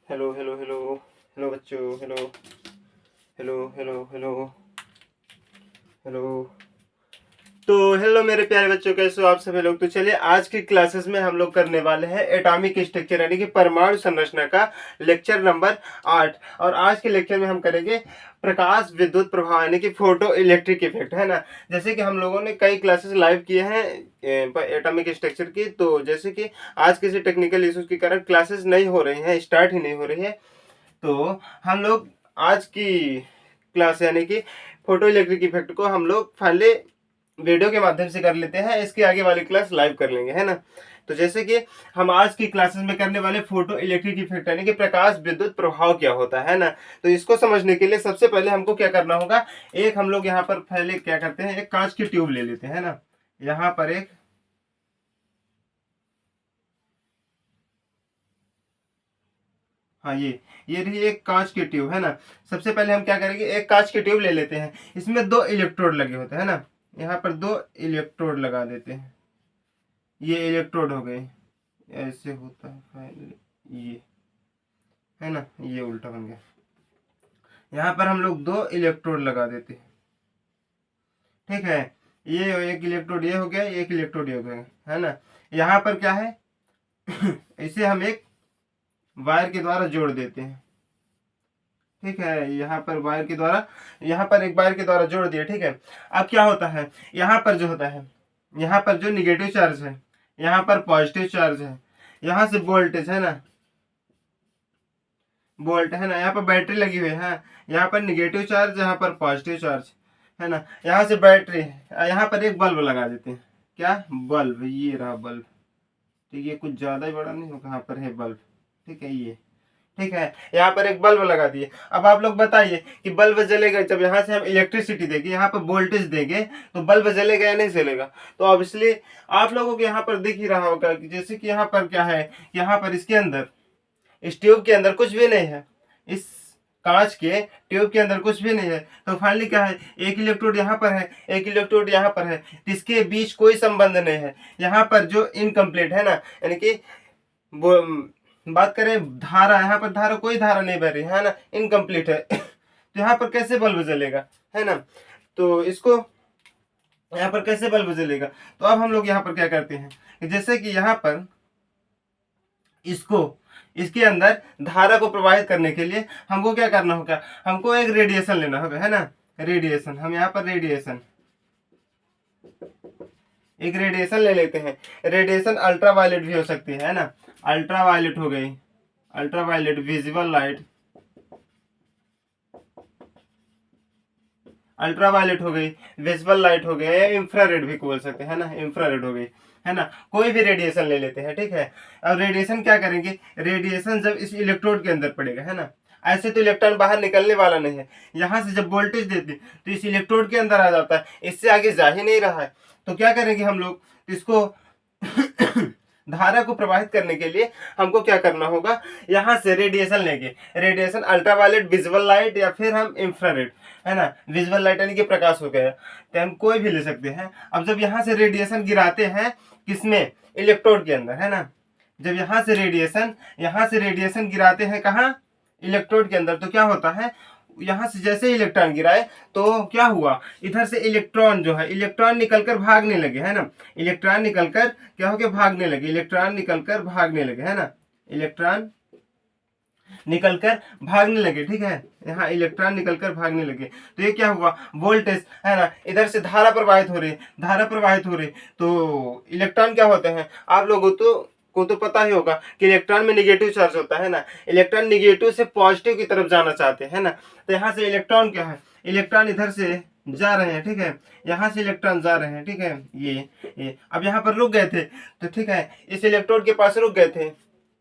Hello hello hello hello बच्चों, hello hello hello hello hello. तो hello मेरे प्यारे बच्चों, कैसे हो आप सभी लोग। तो चलिए आज की क्लासेस में हम लोग करने वाले हैं एटॉमिक स्ट्रक्चर यानी कि परमाणु संरचना का लेक्चर नंबर 8। और आज के लेक्चर में हम करेंगे प्रकाश विद्युत प्रभाव यानी कि फोटो इलेक्ट्रिक इफेक्ट, है ना। जैसे कि हम लोगों ने कई क्लासेस लाइव किए हैं एटॉमिक स्ट्रक्चर की, तो जैसे कि आज किसी टेक्निकल इश्यूज के कारण क्लासेस नहीं हो रही हैं, स्टार्ट ही नहीं हो रही है, तो हम लोग आज की क्लास यानी कि फोटो इलेक्ट्रिक इफेक्ट को हम लोग फाइनली वीडियो के माध्यम से कर लेते हैं। इसके आगे वाली क्लास लाइव कर लेंगे, है ना। तो जैसे कि हम आज की क्लासेस में करने वाले फोटो इलेक्ट्रिक इफेक्ट यानी कि प्रकाश विद्युत प्रभाव क्या होता है ना। तो इसको समझने के लिए सबसे पहले हमको क्या करना होगा, एक हम लोग यहाँ पर पहले क्या करते हैं, एक कांच की ट्यूब ले लेते हैं ना। यहाँ पर एक हाँ, ये रही एक कांच की ट्यूब, है ना। सबसे पहले हम क्या करेंगे, एक कांच की ट्यूब ले लेते हैं, इसमें दो इलेक्ट्रोड लगे होते हैं ना। यहाँ पर दो इलेक्ट्रोड लगा देते हैं, ये इलेक्ट्रोड हो गए, ऐसे होता है फाइनली, ये है ना, ये उल्टा बन गया। यहाँ पर हम लोग दो इलेक्ट्रोड लगा देते हैं, ठीक है। ये एक इलेक्ट्रोड ये हो गया, एक इलेक्ट्रोड ये हो गया, है ना। यहाँ पर क्या है इसे हम एक वायर के द्वारा जोड़ देते हैं, ठीक है। यहाँ पर वायर के द्वारा, यहाँ पर एक वायर के द्वारा जोड़ दिया, ठीक है। अब क्या होता है, यहाँ पर जो होता है, यहाँ पर जो निगेटिव चार्ज है, यहाँ पर पॉजिटिव चार्ज है, यहाँ से वोल्टेज है ना, वोल्ट है ना। यहाँ पर बैटरी लगी हुई है, यहाँ पर निगेटिव चार्ज, यहाँ पर पॉजिटिव चार्ज, है ना। यहाँ से बैटरी है, यहाँ पर एक बल्ब लगा देते हैं, क्या बल्ब, ये रहा बल्ब, ठीक है। कुछ ज्यादा ही बड़ा नहीं होगा, यहाँ पर है बल्ब, ठीक है, ये ठीक है। यहाँ पर एक बल्ब लगा दिए। अब आप लोग बताइए कि बल्ब जलेगा, जब यहाँ से हम इलेक्ट्रिसिटी देंगे, यहाँ पर वोल्टेज देंगे, तो बल्ब जलेगा या नहीं जलेगा। तो ऑब्वियसली आप लोगों को यहाँ पर दिख ही रहा होगा कि जैसे कि यहाँ पर क्या है, यहाँ पर इसके अंदर, इस ट्यूब के अंदर कुछ भी नहीं है, इस कांच के ट्यूब के अंदर कुछ भी नहीं है। तो फाइनली क्या है, एक इलेक्ट्रोड यहाँ पर है, एक इलेक्ट्रोड यहाँ पर है, इसके बीच कोई संबंध नहीं है। यहाँ पर जो इनकम्प्लीट है ना, यानी कि वो बात करें धारा, यहाँ पर धारा, कोई धारा नहीं बह रही है ना, इनकम्प्लीट है तो यहाँ पर कैसे बल्ब जलेगा, है ना। तो इसको यहाँ पर कैसे बल्ब जलेगा, तो अब हम लोग यहाँ पर क्या करते हैं, जैसे कि यहाँ पर इसको, इसके अंदर धारा को प्रवाहित करने के लिए हमको क्या करना होगा, हमको एक रेडिएशन लेना होगा, है ना। रेडिएशन, हम यहाँ पर रेडिएशन, एक रेडिएशन ले लेते हैं। रेडिएशन अल्ट्रावायलेट भी हो सकती है ना, अल्ट्रावायलेट हो गई, अल्ट्रावायलेट विजिबल लाइट, अल्ट्रावायलेट हो गई, विजिबल लाइट हो गई, इंफ्रारेड भी बोल सकते हैं ना, इंफ्रारेड हो गई, है ना। कोई भी रेडिएशन ले लेते हैं, ठीक है। अब रेडिएशन क्या करेंगे, रेडिएशन जब इस इलेक्ट्रोड के अंदर पड़ेगा, है ना, ऐसे तो इलेक्ट्रॉन बाहर निकलने वाला नहीं है। यहाँ से जब वोल्टेज देते तो इस इलेक्ट्रोड के अंदर आ जाता है, इससे आगे जा ही नहीं रहा है। तो क्या करेंगे हम लोग, इसको धारा को प्रवाहित करने के लिए हमको क्या करना होगा, यहाँ से रेडिएशन लेंगे, रेडिएशन अल्ट्रावायलेट, विजुअल लाइट, या फिर हम इंफ्रारेड, है ना। विजुअल लाइट यानी कि प्रकाश हो गया, तो हम कोई भी ले सकते हैं। अब जब यहाँ से रेडिएशन गिराते हैं किसमें, इलेक्ट्रोड के अंदर, है ना। जब यहाँ से रेडिएशन गिराते हैं कहाँ, इलेक्ट्रोड के अंदर, तो क्या होता है, यहाँ से जैसे इलेक्ट्रॉन गिराए तो क्या हुआ, इधर से इलेक्ट्रॉन जो है, इलेक्ट्रॉन निकलकर भागने लगे, है ना। इलेक्ट्रॉन निकलकर क्या हो गया, भागने लगे, इलेक्ट्रॉन निकलकर भागने लगे, है ना। इलेक्ट्रॉन निकलकर भागने लगे, ठीक है। यहाँ इलेक्ट्रॉन निकलकर भागने लगे, तो ये क्या हुआ, वोल्टेज, है ना। इधर से धारा प्रवाहित हो रही, धारा प्रवाहित हो रही, तो इलेक्ट्रॉन क्या होते हैं, आप लोगों को तो पता ही होगा कि इलेक्ट्रॉन में निगेटिव चार्ज होता है ना। इलेक्ट्रॉन निगेटिव से पॉजिटिव की तरफ जाना चाहते हैं ना, तो यहाँ से इलेक्ट्रॉन क्या है, इलेक्ट्रॉन इधर से जा रहे हैं, ठीक है। यहाँ से इलेक्ट्रॉन जा रहे हैं, ठीक है। ये अब यहाँ पर रुक गए थे, तो ठीक है, इस इलेक्ट्रोड के पास रुक गए थे,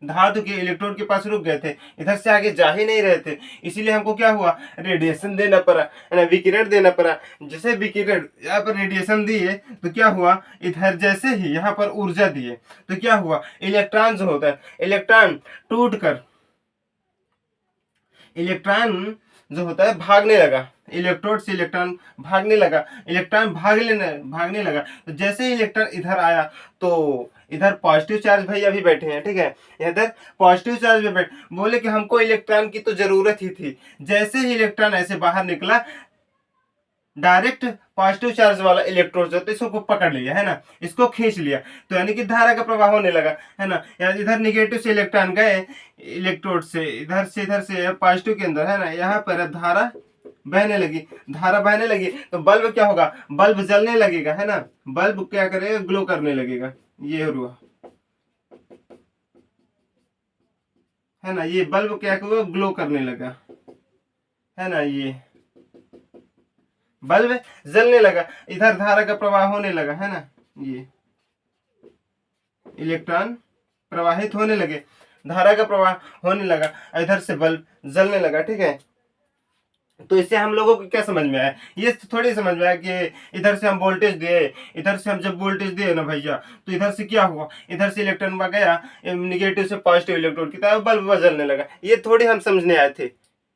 धातु के इलेक्ट्रोड के पास रुक गए थे, इधर से आगे जा ही नहीं रहे थे। इसीलिए हमको क्या हुआ, रेडिएशन देना पड़ा, है ना, विकिरण देना पड़ा। जैसे विकिरण यहाँ पर रेडिएशन दिए तो क्या हुआ, इधर जैसे ही यहाँ पर ऊर्जा दिए तो क्या हुआ, इलेक्ट्रॉन जो होता है, इलेक्ट्रॉन टूट कर, इलेक्ट्रॉन जो होता है भागने लगा, इलेक्ट्रोड से इलेक्ट्रॉन भागने लगा, इलेक्ट्रॉन भागने लगा। तो जैसे ही इलेक्ट्रॉन इधर आया तो इधर पॉजिटिव चार्ज भैया भी बैठे हैं, ठीक है, इधर पॉजिटिव चार्ज में बैठे, बोले कि हमको इलेक्ट्रॉन की तो जरूरत ही थी। जैसे ही इलेक्ट्रॉन ऐसे बाहर निकला, डायरेक्ट पॉजिटिव चार्ज वाला इलेक्ट्रोड जो, तो इसको पकड़ लिया है ना, इसको खींच लिया, तो यानी कि धारा का प्रवाह होने लगा, है ना। यार इधर निगेटिव से इलेक्ट्रॉन गए इलेक्ट्रोड से, इधर से पॉजिटिव के अंदर, है ना, यहाँ पर धारा बहने लगी, धारा बहने लगी, तो बल्ब क्या होगा, बल्ब जलने लगेगा, है ना, बल्ब क्या करेगा, ग्लो करने लगेगा, ये हुआ, है ना, ये बल्ब क्या हुआ, ग्लो करने लगा, है ना, ये बल्ब जलने लगा, इधर धारा का प्रवाह होने लगा, है ना, ये इलेक्ट्रॉन प्रवाहित होने लगे, धारा का प्रवाह होने लगा, इधर से बल्ब जलने लगा, ठीक है। तो इससे हम लोगों को क्या समझ में आया, ये थोड़ी समझ में आया कि इधर से हम वोल्टेज दिए, इधर से हम जब वोल्टेज दिए ना भैया, तो इधर से क्या हुआ, इधर से इलेक्ट्रॉन गया निगेटिव से पॉजिटिव इलेक्ट्रॉन की तरफ, बल्ब जलने लगा, ये थोड़ी हम समझने आए थे।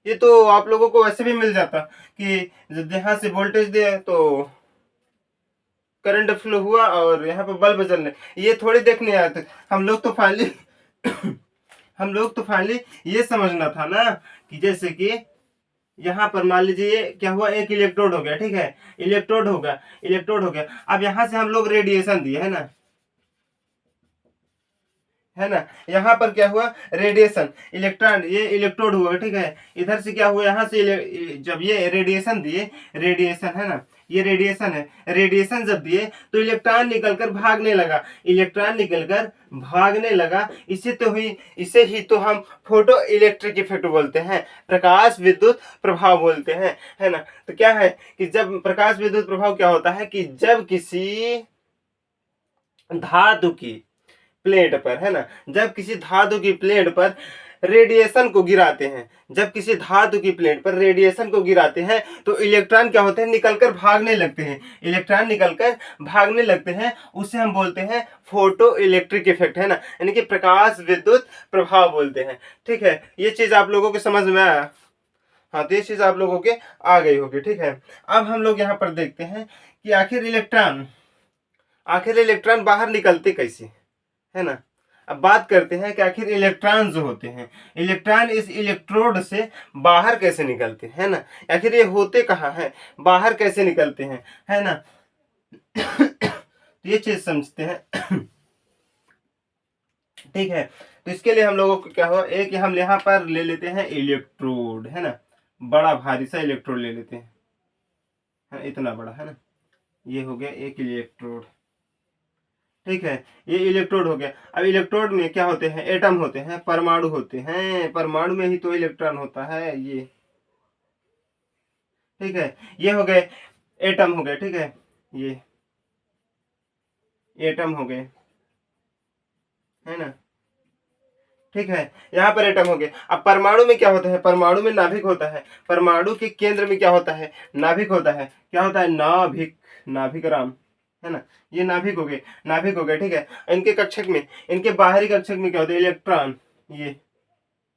ये तो आप लोगों को वैसे भी मिल जाता कि यहाँ से वोल्टेज दिए तो करंट फ्लो हुआ और यहाँ पे बल्ब जलने, ये थोड़ी देखने आए थे हम लोग। तो फाइनली ये समझना था ना कि जैसे कि यहाँ पर मान लीजिए क्या हुआ, एक इलेक्ट्रोड हो गया, ठीक है, इलेक्ट्रोड हो गया। अब यहाँ से हम लोग रेडिएशन दिए, है ना, यहाँ पर क्या हुआ, रेडिएशन, इलेक्ट्रॉन, ये इलेक्ट्रोड हुआ, ठीक है, इधर से क्या हुआ, यहाँ से जब ये रेडिएशन दिए, रेडिएशन, है ना, ये रेडिएशन है, रेडिएशन जब दिए तो इलेक्ट्रॉन निकलकर भागने लगा, इसे ही तो हम फोटो इलेक्ट्रिक इफेक्ट बोलते हैं, प्रकाश विद्युत प्रभाव बोलते हैं, है ना। तो क्या है कि जब प्रकाश विद्युत प्रभाव क्या होता है कि जब किसी धातु की प्लेट पर, है ना, जब किसी धातु की प्लेट पर रेडिएशन को गिराते हैं, जब किसी धातु की प्लेट पर रेडिएशन को गिराते हैं तो इलेक्ट्रॉन क्या होते हैं, निकलकर भागने लगते हैं, उसे हम बोलते हैं फोटो इलेक्ट्रिक इफेक्ट, है ना, यानी कि प्रकाश विद्युत प्रभाव बोलते हैं, ठीक है। ये चीज आप लोगों को समझ में आया, हाँ, तो ये चीज आप लोगों के आ गई होगी, ठीक है। अब हम लोग यहाँ पर देखते हैं कि आखिर इलेक्ट्रॉन बाहर निकलते कैसे, है ना। अब बात करते हैं कि आखिर इलेक्ट्रॉन जो होते हैं, इलेक्ट्रॉन इस इलेक्ट्रोड से बाहर कैसे निकलते हैं, है ना, आखिर ये होते कहाँ हैं, बाहर कैसे निकलते हैं, है ना। तो ये चीज समझते हैं। ठीक है, तो इसके लिए हम लोगों को क्या हुआ, एक हम यहाँ पर ले लेते हैं इलेक्ट्रोड, है ना, बड़ा भारी सा इलेक्ट्रोड ले लेते हैं, इतना बड़ा, है ना, ये हो गया एक इलेक्ट्रोड, ठीक है, ये इलेक्ट्रोड हो गया। अब इलेक्ट्रोड में क्या होते हैं, एटम होते हैं, परमाणु होते हैं, परमाणु में ही तो इलेक्ट्रॉन होता है, ये, ठीक है, ये हो गए एटम हो गए, ठीक है, ये एटम हो गए, है ना, ठीक है, यहाँ पर एटम हो गए। अब परमाणु में क्या होता है, परमाणु में नाभिक होता है, परमाणु के केंद्र में क्या होता है, नाभिक होता है, क्या होता है, नाभिक राम, है ना, ये नाभिक हो गए, ठीक है। इनके कक्षक में, इनके बाहरी कक्षक में क्या होता है, इलेक्ट्रॉन, ये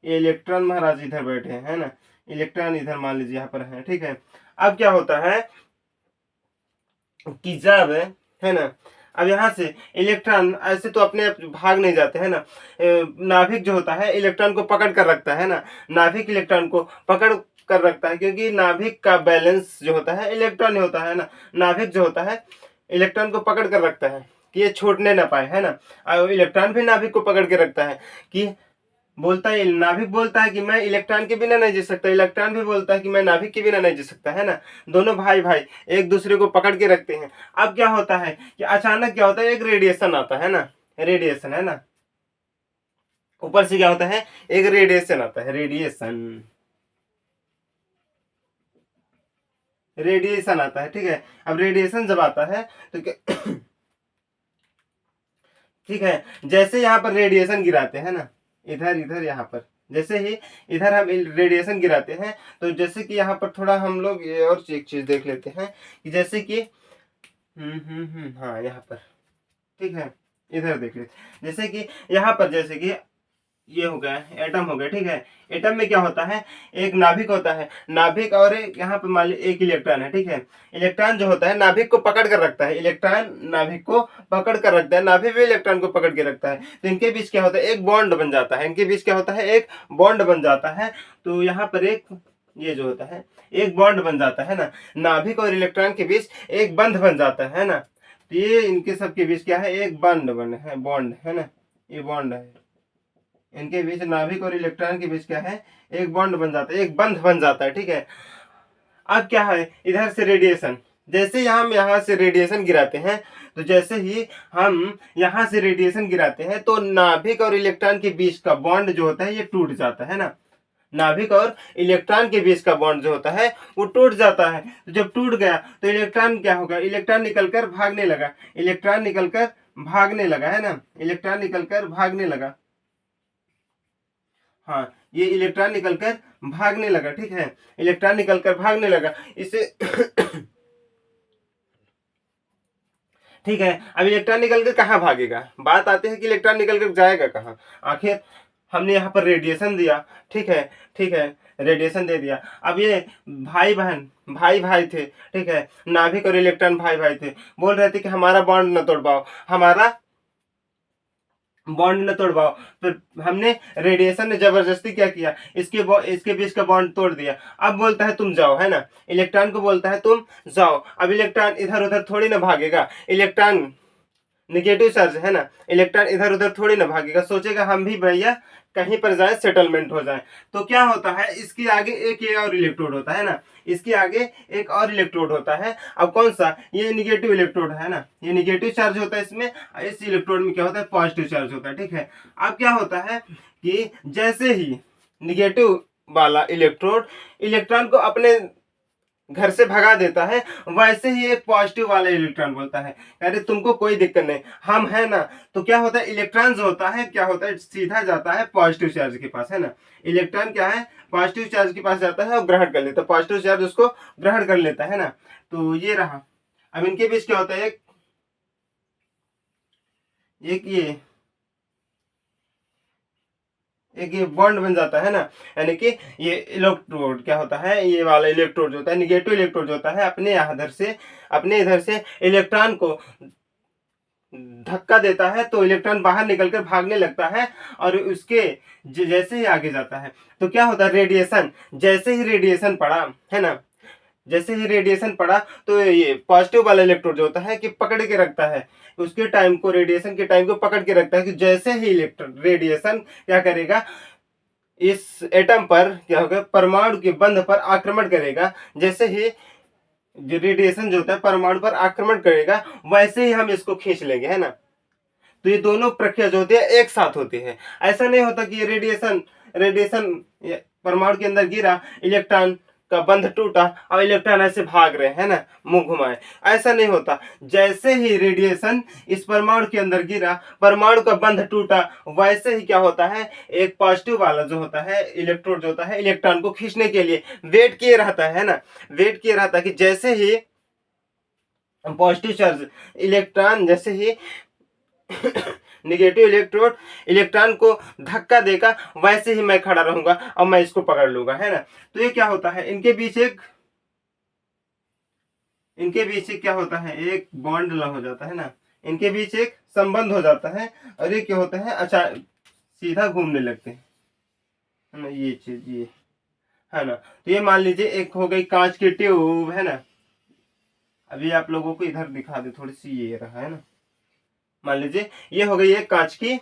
इलेक्ट्रॉन महाराज इधर बैठे हैं, है ना, इलेक्ट्रॉन इधर मान लीजिए यहाँ पर है, ठीक है। अब क्या होता है कि जब, है ना, अब यहाँ से इलेक्ट्रॉन ऐसे तो अपने आप भाग नहीं जाते, है ना, नाभिक जो होता है इलेक्ट्रॉन को पकड़ कर रखता है ना, नाभिक इलेक्ट्रॉन को पकड़ कर रखता है, क्योंकि नाभिक का बैलेंस जो होता है इलेक्ट्रॉन ही होता है ना, नाभिक जो होता है इलेक्ट्रॉन को पकड़ कर रखता है कि ये छूटने ना पाए, है ना। और इलेक्ट्रॉन भी नाभिक को पकड़ के रखता है कि नाभिक बोलता है कि मैं इलेक्ट्रॉन के बिना नहीं जी सकता, इलेक्ट्रॉन भी बोलता है कि मैं नाभिक के बिना नहीं जी सकता, है ना। दोनों भाई एक दूसरे को पकड़ के रखते हैं। अब क्या होता है कि अचानक क्या होता है, एक रेडिएशन आता है ना, रेडिएशन, है ना, ऊपर से क्या होता है, एक रेडिएशन आता है, रेडिएशन आता है, ठीक है। अब रेडिएशन जब आता है तो ठीक है, जैसे यहाँ पर रेडिएशन गिराते हैं ना, इधर यहाँ पर जैसे ही इधर हम रेडिएशन गिराते हैं, तो जैसे कि यहाँ पर थोड़ा हम लोग ये और एक चीज देख लेते हैं कि जैसे कि हाँ यहाँ पर, ठीक है, इधर देख लेते, जैसे कि यहाँ पर, जैसे कि ये हो गया एटम हो गया, ठीक है। एटम में क्या होता है, एक नाभिक होता है, नाभिक और एक यहाँ पे मान लीजिए एक इलेक्ट्रॉन है, ठीक है। इलेक्ट्रॉन जो होता है नाभिक को पकड़ कर रखता है, इलेक्ट्रॉन नाभिक को पकड़ कर रखता है, नाभिक भी इलेक्ट्रॉन को पकड़ के रखता है। तो इनके बीच क्या होता है, एक बॉन्ड बन जाता है, इनके बीच क्या होता है, एक बॉन्ड बन जाता है। तो यहाँ पर एक ये जो होता है एक बॉन्ड बन जाता है ना, नाभिक और इलेक्ट्रॉन के बीच एक बंध बन जाता है ना। तो ये इनके सबके बीच क्या है, एक बॉन्ड है ना, ये बॉन्ड है। इनके बीच नाभिक और इलेक्ट्रॉन के बीच क्या है, एक बॉन्ड बन जाता है, एक बंध बन जाता है, ठीक है। अब क्या है, इधर से रेडिएशन, जैसे ही हम यहाँ से रेडिएशन गिराते हैं, तो जैसे ही हम यहाँ से रेडिएशन गिराते हैं तो नाभिक और इलेक्ट्रॉन के बीच का बॉन्ड जो होता है ये टूट जाता है ना। नाभिक और इलेक्ट्रॉन के बीच का बॉन्ड जो होता है वो टूट जाता है। तो जब टूट गया तो इलेक्ट्रॉन क्या होगा, इलेक्ट्रॉन निकलकर भागने लगा, इलेक्ट्रॉन निकलकर भागने लगा है ना, इलेक्ट्रॉन निकलकर भागने लगा। हाँ, ये इलेक्ट्रॉन निकलकर भागने लगा, ठीक है। इलेक्ट्रॉन निकलकर भागने लगा इसे ठीक है। अब इलेक्ट्रॉन निकलकर कहाँ भागेगा, बात आती है कि इलेक्ट्रॉन निकलकर जाएगा कहाँ। आखिर हमने यहाँ पर रेडिएशन दिया, ठीक है, ठीक है, रेडिएशन दे दिया। अब ये भाई बहन भाई भाई थे, ठीक है, नाभिक और इलेक्ट्रॉन भाई भाई थे, बोल रहे थे कि हमारा बॉन्ड न तोड़ पाओ, हमारा बॉन्ड न तोड़ पाओ। फिर हमने रेडिएशन ने जबरदस्ती क्या किया, इसके बीच का बॉन्ड तोड़ दिया। अब बोलता है तुम जाओ, है ना, इलेक्ट्रॉन को बोलता है तुम जाओ। अब इलेक्ट्रॉन इधर उधर थोड़ी ना भागेगा, इलेक्ट्रॉन निगेटिव चार्ज है ना, इलेक्ट्रॉन इधर उधर थोड़ी ना भागेगा, सोचेगा हम भी भैया कहीं पर जाए, सेटलमेंट हो जाए। तो क्या होता है, इसके आगे एक ये और इलेक्ट्रोड होता है ना, इसके आगे एक और इलेक्ट्रोड होता है। अब कौन सा, ये निगेटिव इलेक्ट्रोड है ना, ये निगेटिव चार्ज होता है इसमें, इस इलेक्ट्रोड में क्या होता है, पॉजिटिव चार्ज होता है, ठीक है। अब क्या होता है कि जैसे ही निगेटिव वाला इलेक्ट्रोड इलेक्ट्रॉन को अपने घर से भगा देता है, वैसे ही एक पॉजिटिव वाला इलेक्ट्रॉन बोलता है अरे तुमको कोई दिक्कत नहीं, हम है ना। तो क्या होता है, इलेक्ट्रॉन जो होता है क्या होता है, सीधा जाता है पॉजिटिव चार्ज के पास, है ना। इलेक्ट्रॉन क्या है, पॉजिटिव चार्ज के पास जाता है और ग्रहण कर लेता है, पॉजिटिव चार्ज उसको ग्रहण कर लेता है ना। तो ये रहा। अब इनके बीच क्या होता है, एक ये बॉन्ड बन जाता है ना, यानी कि ये इलेक्ट्रोड क्या होता है, ये वाला इलेक्ट्रोड जो होता है, निगेटिव इलेक्ट्रोड जो होता है, अपने इधर से इलेक्ट्रॉन को धक्का देता है तो इलेक्ट्रॉन बाहर निकलकर भागने लगता है। और उसके जैसे ही आगे जाता है तो क्या होता है, रेडिएशन, जैसे ही रेडिएशन पड़ा, है ना, जैसे ही रेडिएशन पड़ा तो ये पॉजिटिव वाला इलेक्ट्रोड जो होता है कि पकड़ के रखता है उसके टाइम को, रेडिएशन के टाइम को पकड़ के रखता है कि जैसे ही इलेक्ट्रॉन रेडिएशन क्या करेगा, इस एटम पर क्या होगा, परमाणु के बंध पर आक्रमण करेगा। जैसे ही जो रेडिएशन जो होता है परमाणु पर आक्रमण करेगा, वैसे ही हम इसको खींच लेंगे, है ना। तो ये दोनों प्रक्रिया जो होती है एक साथ होती है। ऐसा नहीं होता कि ये रेडिएशन रेडिएशन परमाणु के अंदर गिरा, इलेक्ट्रॉन का बंध टूटा और इलेक्ट्रॉन ऐसे भाग रहे हैं ना, मुंह घुमाए, ऐसा नहीं होता। जैसे ही रेडिएशन इस परमाणु के अंदर गिरा, परमाणु का बंध टूटा, वैसे ही क्या होता है, एक पॉजिटिव वाला जो होता है इलेक्ट्रोड जो होता है इलेक्ट्रॉन को खींचने के लिए वेट किए रहता है ना, वेट किए रहता है कि जैसे ही पॉजिटिव चार्ज इलेक्ट्रॉन जैसे ही निगेटिव इलेक्ट्रोड इलेक्ट्रॉन को धक्का देगा, वैसे ही मैं खड़ा रहूंगा और मैं इसको पकड़ लूंगा, है ना। तो ये क्या होता है, इनके बीच एक क्या होता है, एक बॉन्ड हो जाता है ना, इनके बीच एक संबंध हो जाता है। और ये क्या होता है, अच्छा सीधा घूमने लगते हैं, है ना, ये चीज ये, है ना। तो ये मान लीजिए एक हो गई कांच की ट्यूब, है ना। अभी आप लोगों को इधर दिखा दे थोड़ी सी, ये रहा है ना, मान लीजिए ये हो गई एक कांच की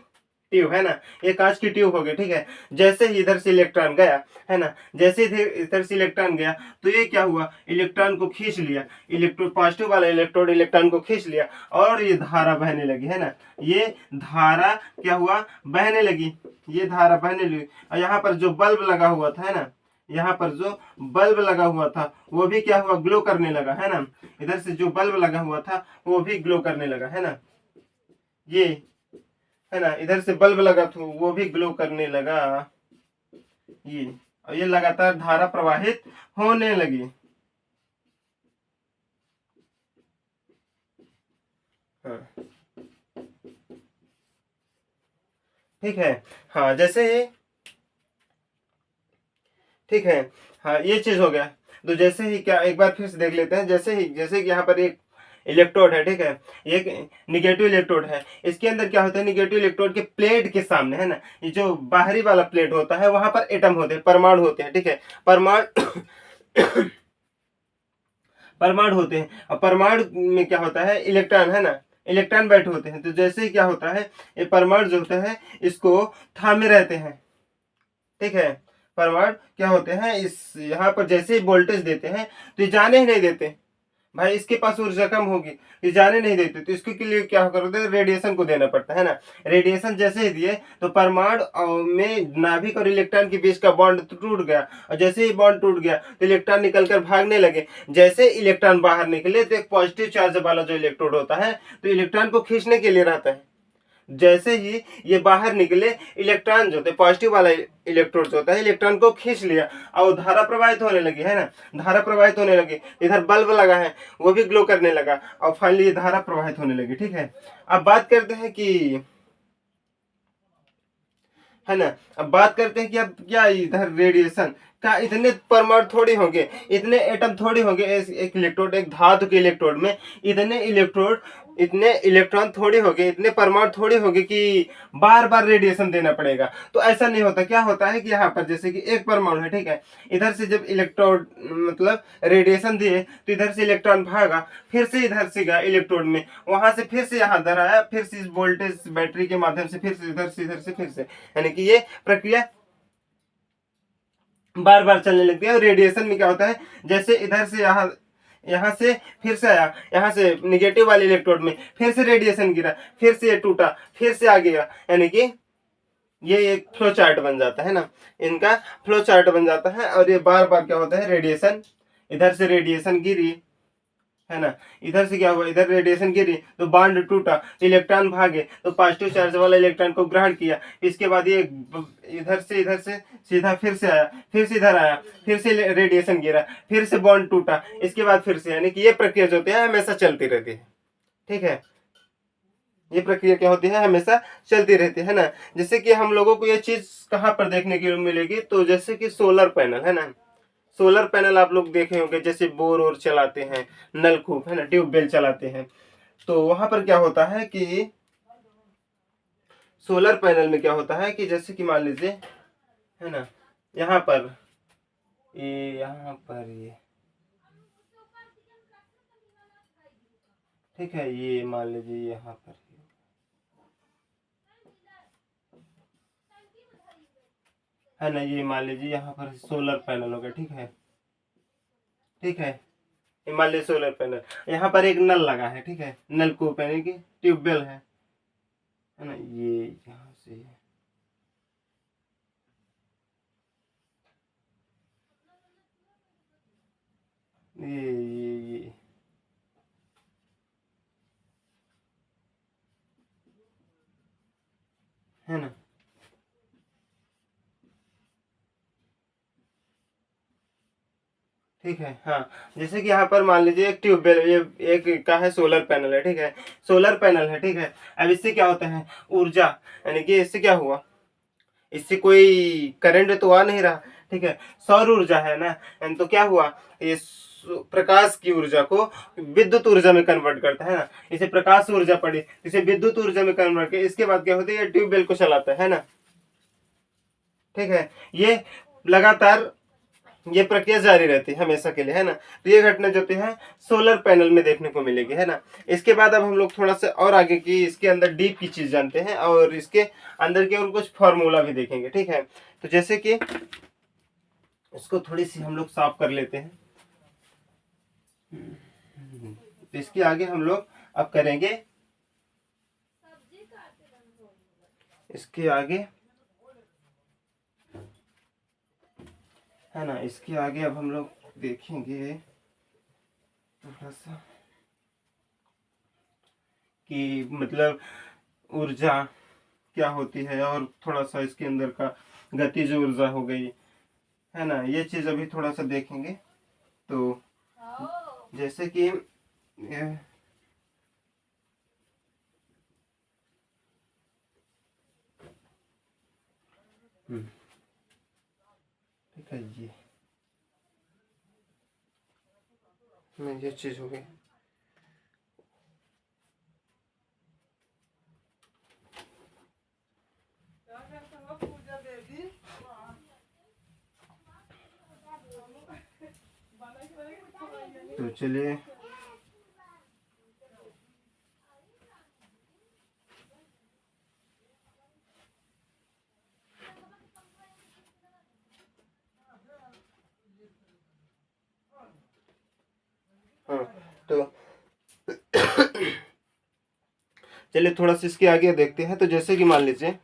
ट्यूब, है ना, ये कांच की ट्यूब हो गई, ठीक है। जैसे ही इधर से इलेक्ट्रॉन गया, है ना, जैसे इधर से इलेक्ट्रॉन गया तो ये क्या हुआ, इलेक्ट्रॉन को खींच लिया, इलेक्ट्रोड पॉजिटिव वाला इलेक्ट्रोड इलेक्ट्रॉन को खींच लिया और ये धारा बहने लगी, है ना। ये धारा क्या हुआ, बहने लगी, ये धारा बहने लगी। और यहाँ पर जो बल्ब लगा हुआ था, है ना, यहाँ पर जो बल्ब लगा हुआ था वो भी क्या हुआ, ग्लो करने लगा, है ना। इधर से जो बल्ब लगा हुआ था वो भी ग्लो करने लगा, है ना, ये, है ना। इधर से बल्ब लगा था वो भी ग्लो करने लगा, ये, और ये लगातार धारा प्रवाहित होने लगी। हाँ। ठीक है। हाँ जैसे ही, ठीक है, हाँ ये चीज हो गया। तो जैसे ही क्या, एक बार फिर से देख लेते हैं। जैसे कि यहाँ पर एक इलेक्ट्रोड है, ठीक है, एक निगेटिव इलेक्ट्रोड है। इसके अंदर क्या होता है, निगेटिव इलेक्ट्रोड के प्लेट के सामने, है ना, ये जो बाहरी वाला प्लेट होता है वहां पर एटम होते हैं, परमाणु होते हैं, ठीक है। परमाणु परमाणु होते हैं, और परमाणु में क्या होता है, इलेक्ट्रॉन, है ना, इलेक्ट्रॉन बैठे होते हैं। तो जैसे ही क्या होता है, ये परमाणु जो होता है इसको थामे रहते हैं, ठीक है। परमाणु क्या होते हैं, इस यहाँ पर जैसे ही वोल्टेज देते हैं तो ये जाने ही नहीं देते। भाई इसके पास ऊर्जा कम होगी, ये जाने नहीं देते, तो इसके लिए क्या करते हैं, रेडिएशन को देना पड़ता है ना। रेडिएशन जैसे ही दिए तो परमाणु में नाभिक और इलेक्ट्रॉन के बीच का बॉन्ड टूट गया, और जैसे ही बॉन्ड टूट गया तो इलेक्ट्रॉन निकलकर भागने लगे। जैसे इलेक्ट्रॉन बाहर निकले तो एक पॉजिटिव चार्ज वाला जो इलेक्ट्रोड होता है तो इलेक्ट्रॉन को खींचने के लिए रहता है। जैसे ही ये बाहर निकले, इलेक्ट्रॉन जो होते पॉजिटिव वाला इलेक्ट्रोड जो होता है इलेक्ट्रॉन को खींच लिया, और धारा प्रवाहित होने लगी, है ना, धारा प्रवाहित होने लगी। इधर बल्ब लगा है वो भी ग्लो करने लगा, और फाइनली ये धारा प्रवाहित होने लगी, ठीक है। अब बात करते हैं कि, है ना, अब बात करते हैं कि अब क्या इधर रेडिएशन का, इतने परमाणु थोड़ी होंगे, इतने एटम थोड़ी होंगे एक इलेक्ट्रोड, एक धातु के इलेक्ट्रोड में इतने इलेक्ट्रोड, इतने इलेक्ट्रॉन थोड़ी होंगे, इतने परमाणु थोड़ी होंगे कि बार बार रेडिएशन देना पड़ेगा। तो ऐसा नहीं होता। क्या होता है कि यहाँ पर जैसे कि एक परमाणु है, ठीक है, इधर से जब इलेक्ट्रोड मतलब रेडिएशन दिए तो इधर से इलेक्ट्रॉन भागा, फिर से इधर से गया इलेक्ट्रोड में, वहां से फिर से यहाँ इधर आया, फिर से इस वोल्टेज बैटरी के माध्यम से फिर से इधर से, इधर से फिर से, यानी कि ये प्रक्रिया बार बार चलने लगती है। और रेडिएशन में क्या होता है, जैसे इधर से यहाँ, यहाँ से फिर से आया, यहाँ से निगेटिव वाले इलेक्ट्रोड में फिर से रेडिएशन गिरा, फिर से ये टूटा, फिर से आ गया, यानी कि ये एक फ्लो चार्ट बन जाता है ना, इनका फ्लो चार्ट बन जाता है। और ये बार बार क्या होता है, रेडिएशन, इधर से रेडिएशन गिरी, है ना, इधर से क्या हुआ, इधर रेडिएशन गिरी तो बॉन्ड टूटा, इलेक्ट्रॉन भागे तो पॉजिटिव चार्ज वाला इलेक्ट्रॉन को ग्रहण किया। इसके बाद ये इधर से सीधा फिर से आया, फिर से इधर आया, फिर से रेडिएशन गिरा, फिर से बॉन्ड टूटा, इसके बाद फिर से, यानी कि ये प्रक्रिया जो होती है हमेशा चलती रहती है, ठीक है। ये प्रक्रिया क्या होती है, हमेशा चलती रहती है ना। जैसे कि हम लोगों को ये चीज कहाँ पर देखने की मिलेगी, तो जैसे कि सोलर पैनल, है ना, सोलर पैनल आप लोग देखे होंगे, जैसे बोर और चलाते हैं, नलकूप, है ना, ट्यूबवेल चलाते हैं, तो वहां पर क्या होता है कि सोलर पैनल में क्या होता है कि जैसे कि मान लीजिए, है ना, यहाँ पर यहाँ पर ये, ठीक है, ये मान लीजिए यहाँ पर, है ना, ये मान लीजिए यहाँ पर सोलर पैनल होगा, ठीक है, ठीक है, हिमालय सोलर पैनल, यहाँ पर एक नल लगा है, ठीक है, नलकूप यानी कि ट्यूबवेल है ना, ये यहाँ से, ये है ना, ठीक है। हाँ जैसे कि यहाँ पर मान लीजिए एक ट्यूबवेल, ये एक का है सोलर पैनल है, ठीक है, सोलर पैनल है, ठीक है। अब इससे क्या होता है, ऊर्जा, यानी कि इससे क्या हुआ, इससे कोई करंट तो आ नहीं रहा, ठीक है, सौर ऊर्जा है ना, तो क्या हुआ, ये प्रकाश की ऊर्जा को विद्युत ऊर्जा में कन्वर्ट करता है ना, इसे प्रकाश ऊर्जा पड़ी, इसे विद्युत ऊर्जा में कन्वर्ट कर, इसके बाद क्या होता है, ये ट्यूबवेल को चलाता है ना, ठीक है। ये लगातार ये प्रक्रिया जारी रहती है हमेशा के लिए, है ना। तो ये घटना जो है सोलर पैनल में देखने को मिलेगी, है ना। इसके बाद अब हम लोग थोड़ा सा और आगे की इसके अंदर डीप की चीज जानते हैं, और इसके अंदर के और कुछ फॉर्मूला भी देखेंगे, ठीक है। तो जैसे कि इसको थोड़ी सी हम लोग साफ कर लेते हैं। तो इसके आगे हम लोग अब करेंगे, इसके आगे, है ना, इसके आगे अब हम लोग देखेंगे थोड़ा सा कि मतलब ऊर्जा क्या होती है, और थोड़ा सा इसके अंदर का गतिज ऊर्जा हो गई, है ना, ये चीज अभी थोड़ा सा देखेंगे। तो जैसे कि ठीक है, ये चीज हो गई। तो चलिए हाँ, तो चलिए थोड़ा सा इसके आगे देखते हैं। तो जैसे कि मान लीजिए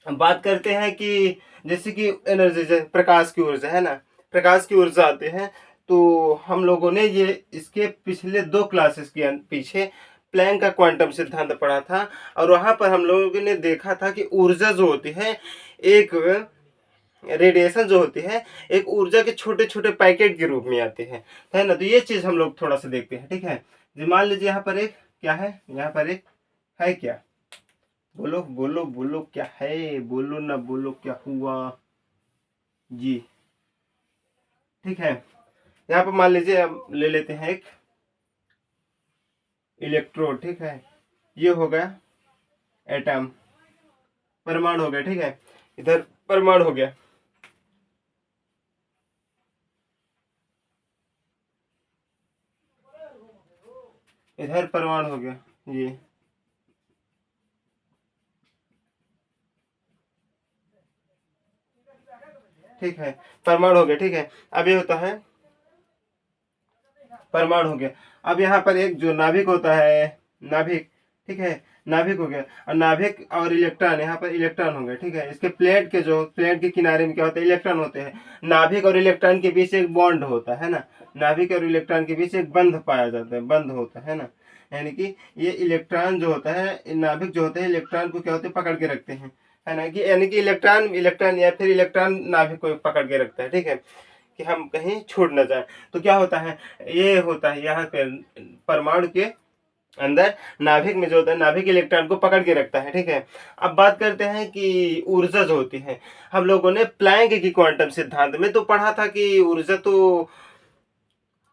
हम बात करते हैं कि जैसे कि एनर्जी से प्रकाश की ऊर्जा है ना, प्रकाश की ऊर्जा आते हैं। तो हम लोगों ने ये इसके पिछले 2 क्लासेस के पीछे प्लैंक का क्वांटम सिद्धांत पढ़ा था, और वहां पर हम लोगों ने देखा था कि ऊर्जा जो होती है, एक रेडिएशन जो होती है, एक ऊर्जा के छोटे छोटे पैकेट के रूप में आती है ना। तो ये चीज हम लोग थोड़ा सा देखते हैं, ठीक है जी। मान लीजिए यहाँ पर एक क्या है, यहाँ पर एक है क्या, बोलो बोलो बोलो क्या है, बोलो ना बोलो क्या हुआ जी। ठीक है, यहाँ पर मान लीजिए हम ले लेते हैं एक इलेक्ट्रोड, ठीक है। ये हो गया एटम, परमाणु हो गया, ठीक है। इधर परमाणु हो गया, इधर परमाणु हो गया ये, ठीक है। परमाणु हो गया, ठीक है। अब ये होता है परमाणु हो गया। अब यहाँ पर एक जो नाभिक होता है, नाभिक, ठीक है, नाभिक हो गया। और नाभिक और इलेक्ट्रॉन, यहाँ पर इलेक्ट्रॉन हो गया, ठीक है। इसके प्लेट के जो प्लेट के किनारे में क्या होता है, इलेक्ट्रॉन होते हैं। नाभिक और इलेक्ट्रॉन के बीच एक बॉन्ड होता है ना, नाभिक और इलेक्ट्रॉन के बीच एक बंध पाया जाता है, बंध होता है ना। यानी कि ये इलेक्ट्रॉन जो होता है, नाभिक जो होते हैं, इलेक्ट्रॉन को क्या होते हैं, पकड़ के रखते हैं, है ना। कि यानी कि इलेक्ट्रॉन इलेक्ट्रॉन या फिर इलेक्ट्रॉन नाभिक को पकड़ के रखता है, ठीक है, कि हम कहीं छूट न जाए। तो क्या होता है, ये होता है यहाँ पे परमाणु के अंदर नाभिक में जो होता है, नाभिक इलेक्ट्रॉन को पकड़ के रखता है, ठीक है। अब बात करते हैं कि ऊर्जा जो होती है, हम लोगों ने प्लैंक की क्वांटम सिद्धांत में तो पढ़ा था कि ऊर्जा तो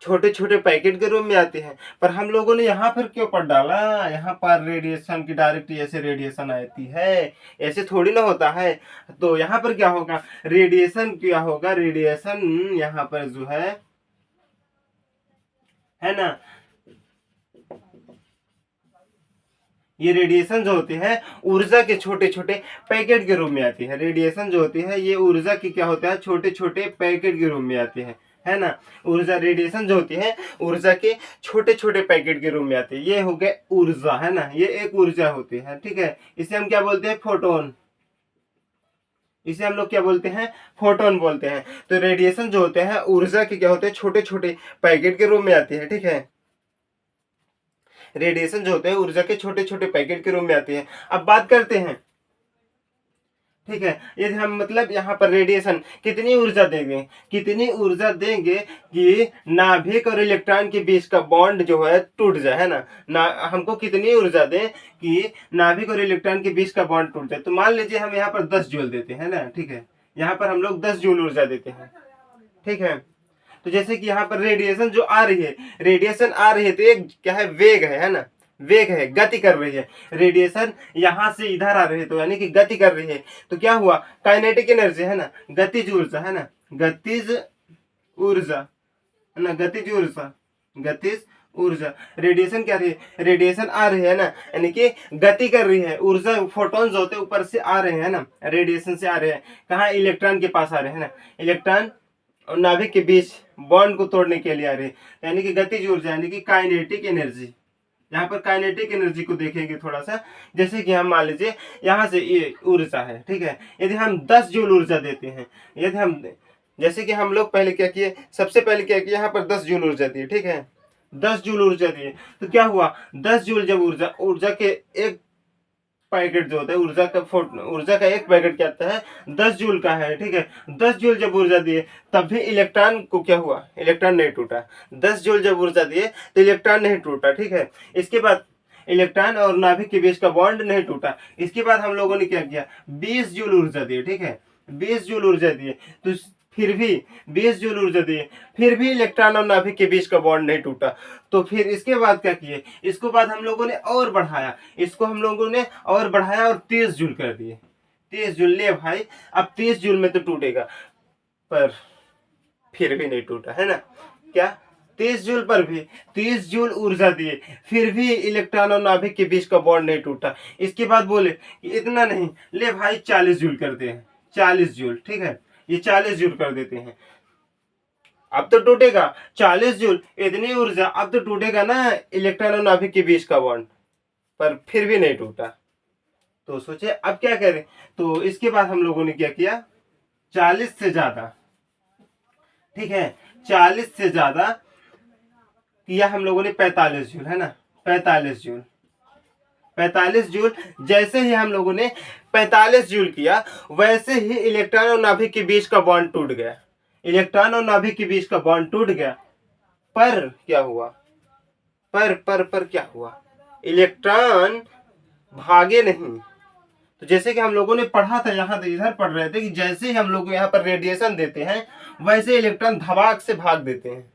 छोटे छोटे पैकेट के रूप में आती है। पर हम लोगों ने यहाँ पर क्यों पढ़ डाला, यहाँ पर रेडिएशन की डायरेक्ट ऐसे रेडिएशन आती है, ऐसे थोड़ी ना होता है। तो यहाँ पर क्या होगा, रेडिएशन क्या होगा, रेडिएशन यहाँ पर जो है ना, ये रेडिएशन जो होती है ऊर्जा के छोटे छोटे पैकेट के रूप में आती है। रेडिएशन जो होती है ये ऊर्जा की क्या होता है, छोटे छोटे पैकेट के रूप में आती है ना। ऊर्जा, रेडिएशन जो होती है ऊर्जा के छोटे छोटे पैकेट के रूप में आती है। ये हो गया ऊर्जा, है ना, ये एक ऊर्जा होती है, ठीक है। इसे हम क्या बोलते हैं, फोटोन, इसे हम लोग क्या बोलते हैं, फोटोन बोलते हैं। तो रेडिएशन जो होते हैं ऊर्जा के क्या होते हैं, छोटे छोटे पैकेट के रूप में आती है, ठीक है। रेडिएशन जो होते हैं ऊर्जा के छोटे छोटे पैकेट के रूप में आती है। अब बात करते हैं, ठीक है, यदि हम मतलब यहाँ पर रेडिएशन कितनी ऊर्जा देंगे, कितनी ऊर्जा देंगे कि नाभिक और इलेक्ट्रॉन के बीच का बॉन्ड जो है टूट जाए, है ना हमको कितनी ऊर्जा दें कि नाभिक और इलेक्ट्रॉन के बीच का बॉन्ड टूट जाए। तो मान लीजिए हम यहाँ पर 10 जूल देते हैं ना, ठीक है, यहाँ पर हम लोग 10 जूल ऊर्जा देते हैं, ठीक है। तो जैसे कि यहाँ पर रेडिएशन जो आ रही है, रेडिएशन आ रही है तो एक क्या है, वेग है ना, वेग है, गति कर रही है। रेडिएशन यहाँ से इधर आ रही है तो यानी कि गति कर रही है। तो क्या हुआ, काइनेटिक एनर्जी, है ना, गतिज ऊर्जा, है ना, गतिज ऊर्जा, है ना, गतिज ऊर्जा, गतिज ऊर्जा। रेडिएशन क्या रही है, रेडिएशन आ रही है ना, यानी कि गति कर रही है। ऊर्जा, फोटोन्स होते हैं ऊपर से आ रहे हैं ना, रेडिएशन से आ रहे हैं, कहाँ, इलेक्ट्रॉन के पास आ रहे हैं ना, इलेक्ट्रॉन और नाभिक के बीच बॉन्ड को तोड़ने के लिए आ रहे हैं, यानी कि गतिज ऊर्जा, यानी कि काइनेटिक एनर्जी। यहाँ पर काइनेटिक एनर्जी को देखेंगे थोड़ा सा। जैसे कि हम मान लीजिए यहाँ से ये ऊर्जा है, ठीक है, यदि हम 10 जूल ऊर्जा देते हैं, यदि हम, जैसे कि हम लोग पहले क्या किए, सबसे पहले क्या किए, यहाँ पर 10 जूल ऊर्जा दी, ठीक है, 10 जूल ऊर्जा दिए। तो क्या हुआ, 10 जूल जब ऊर्जा, ऊर्जा के एक पैकेट जो होता है, ऊर्जा का एक पैकेट क्या आता है, 10 जूल का है, ठीक है। 10 जूल जब ऊर्जा दिए तब भी इलेक्ट्रॉन को क्या हुआ, इलेक्ट्रॉन नहीं टूटा। 10 जूल जब ऊर्जा दिए तो इलेक्ट्रॉन नहीं टूटा, ठीक है। इसके बाद इलेक्ट्रॉन और नाभिक के बीच का बॉन्ड नहीं टूटा। इसके बाद हम लोगों ने क्या किया, 20 जूल ऊर्जा दी, ठीक है, 20 जूल ऊर्जा दिए, तो फिर भी 20 जूल ऊर्जा दिए, फिर भी इलेक्ट्रॉन और नाभिक के बीच का बॉन्ड नहीं टूटा। तो फिर इसके बाद क्या किए, इसको बाद हम लोगों ने और बढ़ाया, इसको हम लोगों ने और बढ़ाया और 30 जूल कर दिए, 30 जूल। ले भाई, अब 30 जूल में तो टूटेगा, पर फिर भी नहीं टूटा, है ना। क्या, 30 जूल पर भी 30 जूल ऊर्जा दिए, फिर भी इलेक्ट्रॉन और नाभिक के बीच का बॉन्ड नहीं टूटा। इसके बाद बोले कि इतना नहीं, ले भाई 40 जूल करते हैं, 40 जूल, ठीक है, ये 40 जूल कर देते हैं। अब तो टूटेगा 40 जूल, इतनी ऊर्जा, अब तो टूटेगा ना इलेक्ट्रॉन और नाभिक के बीच का बॉन्ड, पर फिर भी नहीं टूटा। तो सोचे अब क्या करें, तो इसके बाद हम लोगों ने क्या किया, 40 से ज्यादा, ठीक है, 40 से ज्यादा किया हम लोगों ने 45 जूल, है ना, 45 जूल, 45 जूल। जैसे ही हम लोगों ने 45 जूल किया, वैसे ही इलेक्ट्रॉन और नाभिक के बीच का बॉन्ड टूट गया, इलेक्ट्रॉन और नाभिक के बीच का बॉन्ड टूट गया। पर क्या हुआ, पर क्या हुआ, इलेक्ट्रॉन भागे नहीं। तो जैसे कि हम लोगों ने पढ़ा था, यहाँ इधर पढ़ रहे थे कि जैसे ही हम लोग यहाँ पर रेडिएशन देते हैं, वैसे इलेक्ट्रॉन धमाक से भाग देते हैं।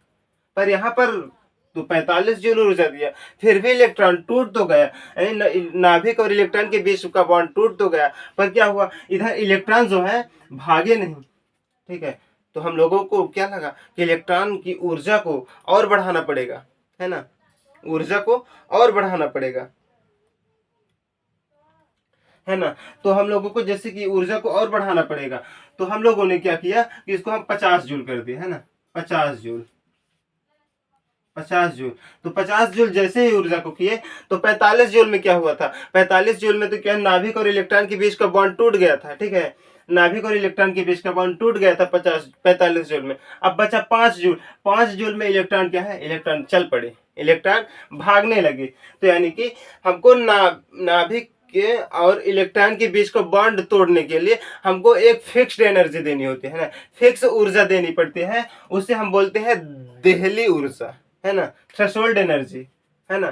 पर यहाँ पर तो 45 जूल ऊर्जा दिया, फिर भी इलेक्ट्रॉन टूट तो गया, नाभिक और इलेक्ट्रॉन के बीच का बॉन्ड टूट तो गया, पर क्या हुआ, इधर इलेक्ट्रॉन जो है भागे नहीं, ठीक है। तो हम लोगों को क्या लगा कि इलेक्ट्रॉन की ऊर्जा को और बढ़ाना पड़ेगा, है ना, ऊर्जा को और बढ़ाना पड़ेगा, है ना। तो हम लोगों को जैसे कि ऊर्जा को और बढ़ाना पड़ेगा, तो हम लोगों ने क्या किया कि इसको हम 50 जूल कर दिए, है ना, 50 जूल, 50 जूल। तो 50 जूल जैसे ही ऊर्जा को किए, तो 45 जूल में क्या हुआ था, 45 जूल में तो क्या, नाभिक और इलेक्ट्रॉन के बीच का बॉन्ड टूट गया था, ठीक है, नाभिक और इलेक्ट्रॉन के बीच का बॉन्ड टूट गया था 45 जूल में। अब बचा 5 जूल, 5 जूल में इलेक्ट्रॉन क्या है, इलेक्ट्रॉन चल पड़े, इलेक्ट्रॉन भागने लगे। तो यानी कि हमको नाभिक के और इलेक्ट्रॉन के बीच का बॉन्ड तोड़ने के लिए हमको एक फिक्स्ड एनर्जी देनी होती है ना, फिक्स ऊर्जा देनी पड़ती है, उसे हम बोलते हैं देहली ऊर्जा, है ना, थ्रेशोल्ड एनर्जी, है ना।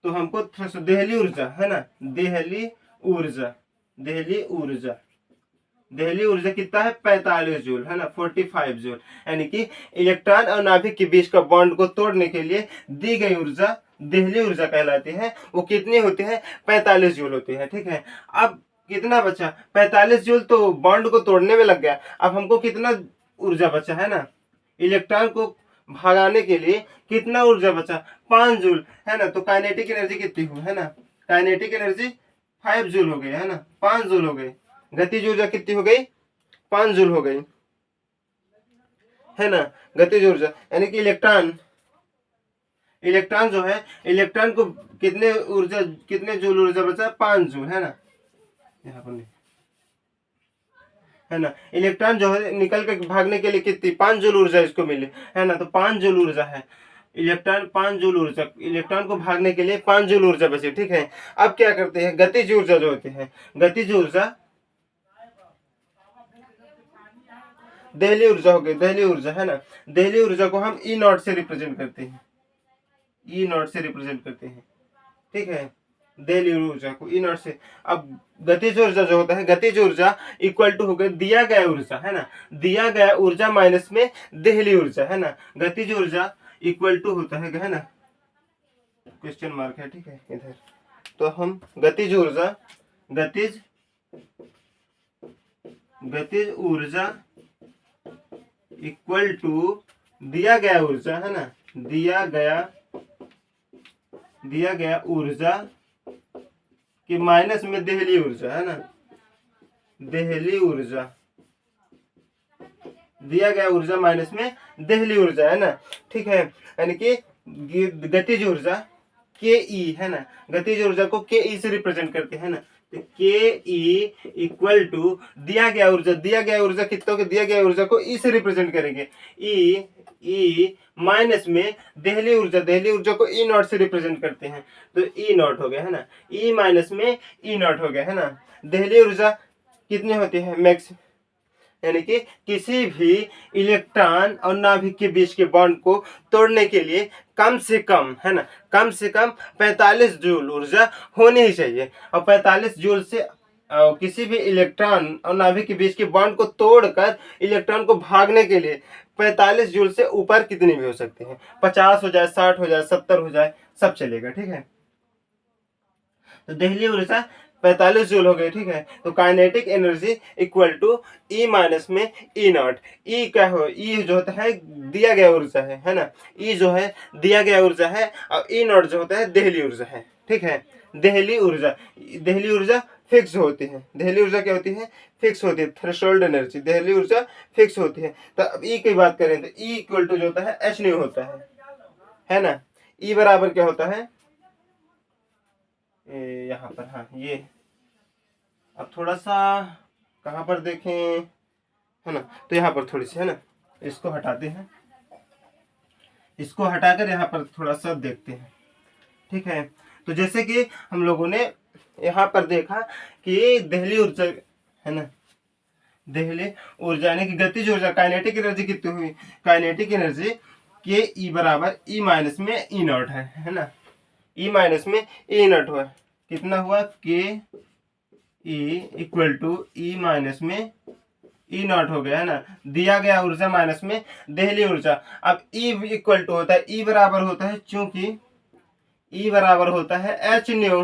तो हमको देहली ऊर्जा, है ना, देहली ऊर्जा, देहली ऊर्जा, देहली ऊर्जा कितना है, 45 जूल, है ना, 45 जूल। यानी कि इलेक्ट्रॉन और नाभिक के बीच का बॉन्ड को तोड़ने के लिए दी गई ऊर्जा देहली ऊर्जा कहलाती है। वो कितनी होती है, 45 जूल होती है, ठीक है। अब कितना बचा, 45 जूल तो बॉन्ड को तोड़ने में लग गया, अब हमको कितना ऊर्जा बचा, है ना, इलेक्ट्रॉन को भगाने के लिए कितना ऊर्जा बचा, 5 जूल, है ना। तो काइनेटिक एनर्जी कितनी हुई, है ना, काइनेटिक एनर्जी 5 जूल हो गई, है ना, 5 जूल हो गई। गतिज ऊर्जा कितनी हो गई, 5 जूल हो गई, है ना, गतिज ऊर्जा। यानी कि इलेक्ट्रॉन जो है, इलेक्ट्रॉन को कितने जूल ऊर्जा बचा, 5 जूल, है ना, यहाँ पर नहीं, है ना। इलेक्ट्रॉन जो है निकल के भागने के लिए कितनी, 5 जूल ऊर्जा इसको मिली, है ना। तो 5 जूल ऊर्जा है, इलेक्ट्रॉन 5 जूल ऊर्जा, इलेक्ट्रॉन को भागने के लिए 5 जूल ऊर्जा बची, ठीक है। अब क्या करते हैं, गतिज ऊर्जा जो होती है, गतिज ऊर्जा देहली ऊर्जा हो गई, देहली ऊर्जा, है ना। देहली ऊर्जा को हम ई नॉट से रिप्रेजेंट करते हैं, ई नॉट से रिप्रेजेंट करते हैं, ठीक है, देहली ऊर्जा को ई नॉट से। अब गतिज ऊर्जा जो होता है, गतिज ऊर्जा इक्वल टू हो गया दिया गया ऊर्जा, है ना, दिया गया ऊर्जा माइनस में देहली ऊर्जा, है ना। गतिज ऊर्जा इक्वल टू होता है ना, क्वेश्चन मार्क है, ठीक है इधर। तो हम गतिज ऊर्जा, गतिज ऊर्जा इक्वल टू दिया गया ऊर्जा, है ना, दिया गया ऊर्जा कि माइनस में देहली ऊर्जा, है ना, देहली ऊर्जा, दिया गया ऊर्जा माइनस में देहली ऊर्जा, है ना, ठीक है। यानी कि गतिज ऊर्जा के ई, है ना, गतिज ऊर्जा को के ई से रिप्रेजेंट करते हैं ना। तो के ई इक्वल टू दिया गया ऊर्जा कितनों के, दिया गया ऊर्जा को ई से रिप्रेजेंट करेंगे, ई माइनस में देहली ऊर्जा को ई नॉट से रिप्रेजेंट करते हैं, तो ई नॉट हो गया, है ना, ई माइनस में ई नॉट हो गया, है ना। देहली ऊर्जा कितनी होती है, यानी कि किसी भी इलेक्ट्रॉन और नाभिक के बीच के बॉन्ड को तोड़ने के लिए कम से कम, है ना, कम से कम 45 जूल ऊर्जा होनी ही चाहिए। और 45 जूल से किसी भी इलेक्ट्रॉन और नाभिक के बीच के बॉन्ड को तोड़कर इलेक्ट्रॉन को भागने के लिए 45 जूल से ऊपर कितनी भी हो सकती है, 50 हो जाए, 60 हो जाए, 70 हो जाए, सब चलेगा। ठीक है, तो दहलीय ऊर्जा 45 जूल हो गई। ठीक है, तो kinetic energy equal to E minus में ई नॉट। ई क्या हो, ई जो होता है दिया गया ऊर्जा है ना, ई जो है दिया गया ऊर्जा है, और ई नॉट जो होता है दहलीय ऊर्जा है। ठीक है, दहलीय ऊर्जा फिक्स होती है। दहलीय ऊर्जा क्या होती है, फिक्स होती है। थ्रेशोल्ड एनर्जी, दहलीय ऊर्जा फिक्स होती है। तो अब ई की बात करें तो ई इक्वल टू जो होता है एच न्यू होता है ना। ई बराबर क्या होता है, यहाँ पर, हाँ ये, अब थोड़ा सा कहाँ पर देखें, है ना, तो यहाँ पर थोड़ी सी, है ना, इसको हटाते हैं, इसको हटाकर यहाँ पर थोड़ा सा देखते हैं। ठीक है, तो जैसे कि हम लोगों ने यहाँ पर देखा कि दहलीय ऊर्जा, है ना, दहलीय ऊर्जा यानी कि गतिज ऊर्जा, काइनेटिक एनर्जी कितनी हुई, काइनेटिक एनर्जी के ई बराबर ई माइनस में ई नॉट है ना, ई माइनस में ई नॉट हुआ, कितना हुआ, K E equal to E minus में ई नॉट हो गया, है ना, दिया गया ऊर्जा माइनस में दहलीय ऊर्जा। अब ई इक्वल टू होता है, ई बराबर होता है, चूंकि ई बराबर होता है एच न्यू,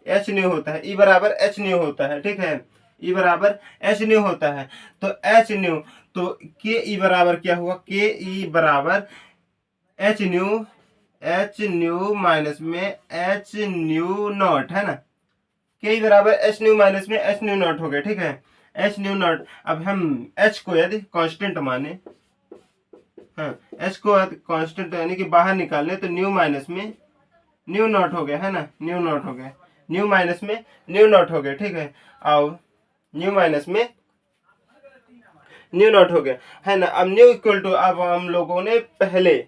एच न्यू होता है, ई बराबर एच न्यू होता है। ठीक है, ई बराबर एच न्यू होता है, तो एच न्यू, तो के ई बराबर क्या हुआ, के ई बराबर H new, H new minus में एच न्यू नॉट, है ना, के ई बराबर एच न्यू माइनस में एच न्यू नॉट हो गया। ठीक है, एच न्यू नॉट, अब हम एच को यदि कांस्टेंट माने, हाँ एच को कांस्टेंट यानी कि बाहर निकालने, तो न्यू माइनस में न्यू नॉट हो गया, है ना, न्यू नॉट हो गया, न्यू माइनस में न्यू नॉट हो गया। ठीक है, और न्यू माइनस में न्यू नॉट हो गया, है ना। अब न्यू इक्वल टू, अब हम लोगों ने पहले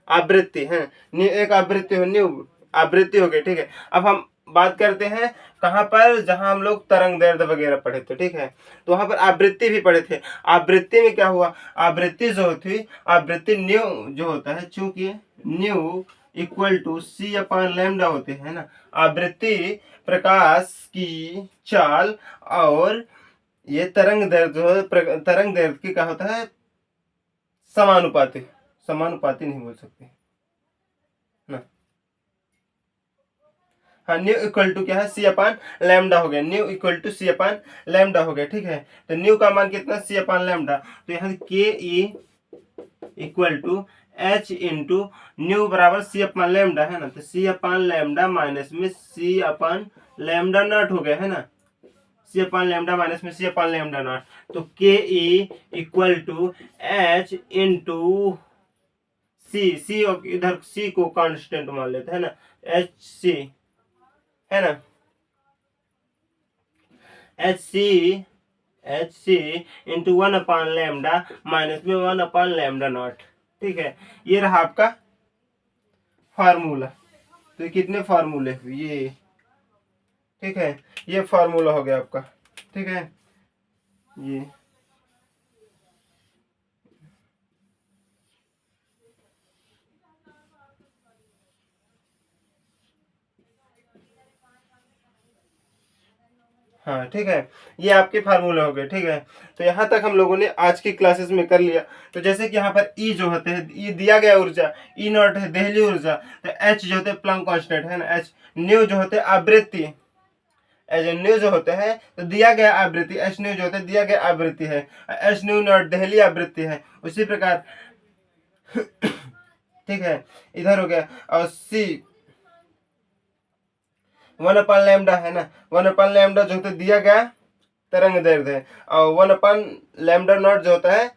आवृत्ति है, न्यू एक आवृत्ति हो, न्यू आवृत्ति हो गई। ठीक है, अब हम बात करते हैं कहाँ पर, जहां हम लोग तरंग दैर्ध्य वगैरह पढ़े थे। ठीक है, तो वहां पर आवृत्ति भी पढ़े थे। आवृत्ति में क्या हुआ, आवृत्ति जो होती, आवृत्ति न्यू जो होता है, चूंकि nu equal to C upon lambda होते हैं ना, आवृत्ति प्रकाश की चाल और ये तरंग दैर्ध्य, तरंग दैर्ध्य की क्या होता है, समानुपाती, समानुपाती नहीं बोल सकते ना, हाँ, न्यू इक्वल टू क्या है, सी अपान लैम्डा हो गया, nu equal to C upon lambda हो गया। ठीक है, तो न्यू का मान कितना, सी अपान लैम्डा, तो यहाँ K E equal to H into nu बराबर सी अपान लैम्डा, है ना, तो सी अपान लैम्डा माइनस में सी अपान लैम्डा नॉट हो गया, है ना, सी अपान लैम्डा माइनस में सी अपान लैम्डा नॉट, तो K E equal to H into C, C इधर सी को कांस्टेंट मान लेते हैं ना, एच सी, है ना, एच सी इंटू 1 अपान लैम्डा माइनस में 1 अपान लैम्डा नॉट। ठीक है, ये रहा आपका फार्मूला। तो कितने फार्मूले हुए ये, ठीक है, ये फार्मूला हो गया आपका। ठीक है, ये हाँ, ठीक है, ये आपके फार्मूले हो गए। ठीक है, तो यहाँ तक हम लोगों ने आज की क्लासेस में कर लिया। तो जैसे कि यहाँ पर ई जो होते हैं, ई दिया गया ऊर्जा, ई नॉट है दहलीय ऊर्जा, तो एच जो होते हैं प्लैंक कांस्टेंट, है ना, एच न्यू जो होते हैं आवृत्ति, एच न्यू जो होते हैं तो दिया गया आवृत्ति, एच न्यू जो होते हैं दिया गया आवृत्ति है, एच न्यू नॉट दहलीय आवृत्ति है। उसी प्रकार ठीक है, इधर हो गया, और सी 1 अपान लैम्डा, है ना, 1 अपान लैम्डा जो होता है दिया गया तरंग दैर्ध्य है, और 1 अपान लैम्डा नॉट जो होता है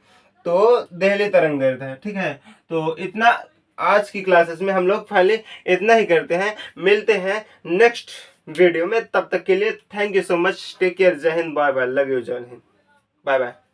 तो दहलीय तरंग दैर्ध्य है। ठीक है, तो इतना आज की क्लासेस में हम लोग फाइनली इतना ही करते हैं। मिलते हैं नेक्स्ट वीडियो में, तब तक के लिए thank you so much, take care, जय हिंद, बाय बाय, लव यू, जय हिंद, बाय बाय।